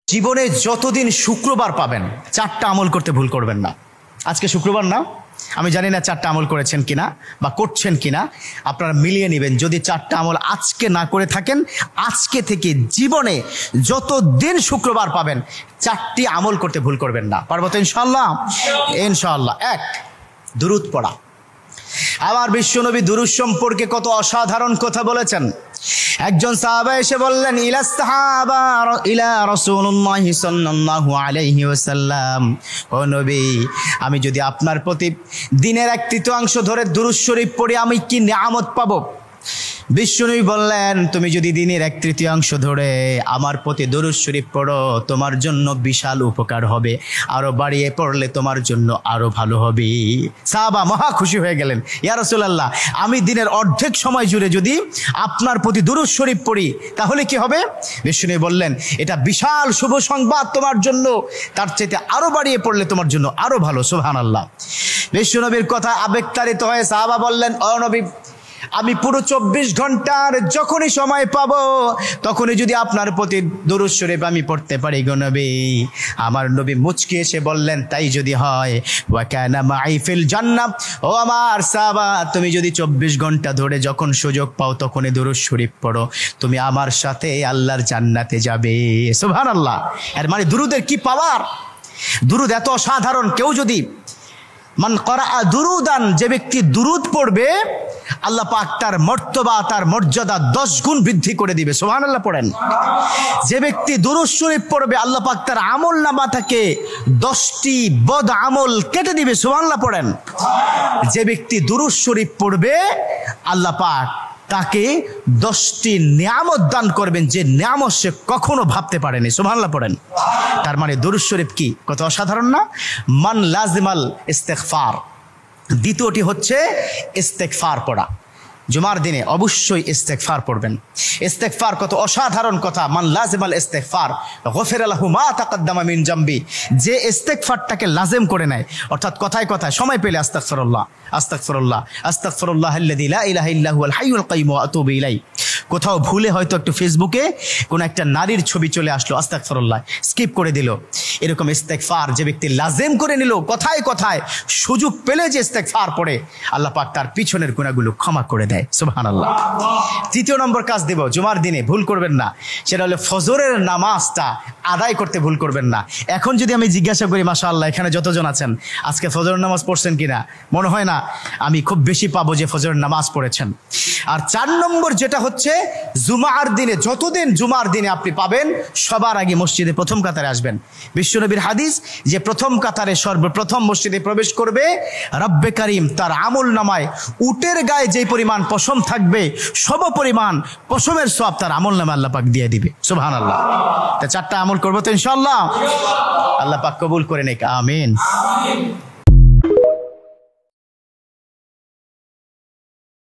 জীবনে যতদিন শুক্রবার পাবেন 4টা আমল করতে ভুল করবেন না। আজকে শুক্রবার না, আমি জানি না 4টা আমল করেছেন কিনা বা করছেন কিনা, আপনারা মিলিয়ে নেবেন। যদি 4টা আমল আজকে না করে থাকেন, আজকে থেকে জীবনে যতদিন শুক্রবার পাবেন 4টি আমল করতে ভুল করবেন না। পারবো তো ইনশাআল্লাহ? ইনশাআল্লাহ। 1, দুরূদ পড়া। আমার বিশ্বনবী দুরূদ সম্পর্কে কত অসাধারণ কথা বলেছেন। একজন সাহাবা এসে বললেন, ইলা রাসূলুল্লাহ সাল্লাল্লাহু আলাইহি ওয়াসাল্লাম, ও নবী, আমি যদি আপনার প্রতি দিনের 1/3 ধরে দুরূদ শরীফ পড়ি আমি কি নিয়ামত পাবো? বিশ্বনবী বললেন, তুমি যদি দিনের 1/3 ধরে আমার প্রতি দুরূদ শরীফ পড়ো তোমার জন্য বিশাল উপকার হবে, আরো বাড়িয়ে পড়লে তোমার জন্য আরো ভালো হবে। সাহাবা মহা খুশি হয়ে গেলেন, ইয়া রাসূলুল্লাহ, আমি দিনের অর্ধেক সময় জুড়ে যদি আপনার প্রতি দুরূদ শরীফ পড়ি তাহলে কি হবে? বিশ্বনবী বললেন, এটা বিশাল শুভ সংবাদ তোমার জন্য, তার চাইতে আরো বাড়িয়ে পড়লে তোমার জন্য আরো ভালো। সুবহানাল্লাহ। বিশ্বনবীর কথা আবেগতাড়িত হয়ে সাহাবা বললেন, ও নবী, আমি পুরো 24 ঘন্টার যখনই সময় পাবো তখনই যদি আপনার প্রতি দুরূদ শরীফ আমি পড়তে পারি গো নবী। আমার নবী মুচকি এসে বললেন, তাই যদি হয়, ওয়া কানা মাই ফিল জান্নাহ, ও আমার সাহাবা, তুমি যদি 24 ঘন্টা ধরে যখন সুযোগ পাও তখনই দুরূদ শরীফ পড়ো, তুমি আমার সাথে আল্লাহর জান্নাতে যাবে। সুবহানাল্লাহ। এর মানে দুরূদের কি পাওয়ার! দুরূদ এত অসাধারণ। কেউ যদি মান করা দুরুদান, যে ব্যক্তি দুরূদ পড়বে আল্লাহ পাক তার মর্তবা, তার মর্যাদা 10 গুণ বৃদ্ধি করে দিবে। সুবহানাল্লাহ পড়েন। যে ব্যক্তি দুরূদ শরীফ পড়বে আল্লাহ পাক তার আমল নামা থেকে 10টি বদ আমল কেটে দিবে। সুবহানাল্লাহ পড়েন। যে ব্যক্তি দুরূদ শরীফ পড়বে আল্লাহ পাক তাকে 10টি নিয়ামত দান করবেন, যে নিয়ামত সে কখনো ভাবতে পারেনি। সুবহানাল্লাহ পড়েন। তার মানে দুরূদ শরীফ কি কত অসাধারণ না? মান লাজিমাল ইস্তেগফার। দ্বিতীয়টি হচ্ছে ইস্তেগফার পড়া। জুমার দিনে অবশ্যই ইস্তেগফার পড়বেন। ইস্তেগফার কত অসাধারণ কথা। মান লাজিমাল ইস্তেগফার গফিরা লাহু মা তাকাদ্দামা মিন জামবি। যে ইস্তেগফারটাকে লাজিম করে নেয়, অর্থাৎ কথায় কথায় সময় পেলে আস্তাগফিরুল্লাহ আস্তাগফিরুল্লাহ আস্তাগফিরুল্লাহ আল্লাযী লা ইলাহা ইল্লা হুয়াল হাইয়ুল কাইয়্যুম ওয়া আতুবু ইলাইহি। কোথাও ভুলে হয়তো একটু ফেসবুকে কোন একটা নারীর ছবি চলে আসলো, আস্তাগফিরুল্লাহ স্কিপ করে দিল। এরকম ইস্তেগফার যে ব্যক্তি লাজিম করে নিল, কথায় কথায় সুযোগ পেলে যে ইস্তেগফার পড়ে, আল্লাহ পাক তার পিছনের গুনাহগুলো ক্ষমা করে দেয়। সুবহানাল্লাহ। তৃতীয় নম্বর কাজ দেব, জুমার দিনে ভুল করবেন না, সেটা হলো ফজরের নামাজটা আদায় করতে ভুল করবেন না। এখন যদি আমি জিজ্ঞাসা করি, মাশাআল্লাহ এখানে যতজন আছেন আজকে ফজরের নামাজ পড়ছেন কিনা, মনে হয় না আমি খুব বেশি পাবো যে ফজরের নামাজ পড়েছেন। আর 4 নম্বর যেটা হচ্ছে, জুমার দিনে যতদিন জুমার দিনে আপনি পাবেন সবার আগে মসজিদে প্রথম কাতারে আসবেন। বিশ্বনবীর হাদিস যে প্রথম কাতারে সর্বপ্রথম মসজিদে প্রবেশ করবে রব্বে কারীম তার আমল নামায় উটের গায়ে যে পরিমাণ পশম থাকবে সম পরিমাণ পশমের সওয়াব তার আমল নামায় আল্লাহ পাক দিয়ে দিবে। সুবহানাল্লাহ। তা 4টা আমল করবো তো ইনশাআল্লাহ। আল্লাহ পাক কবুল করে নেক। আমিন।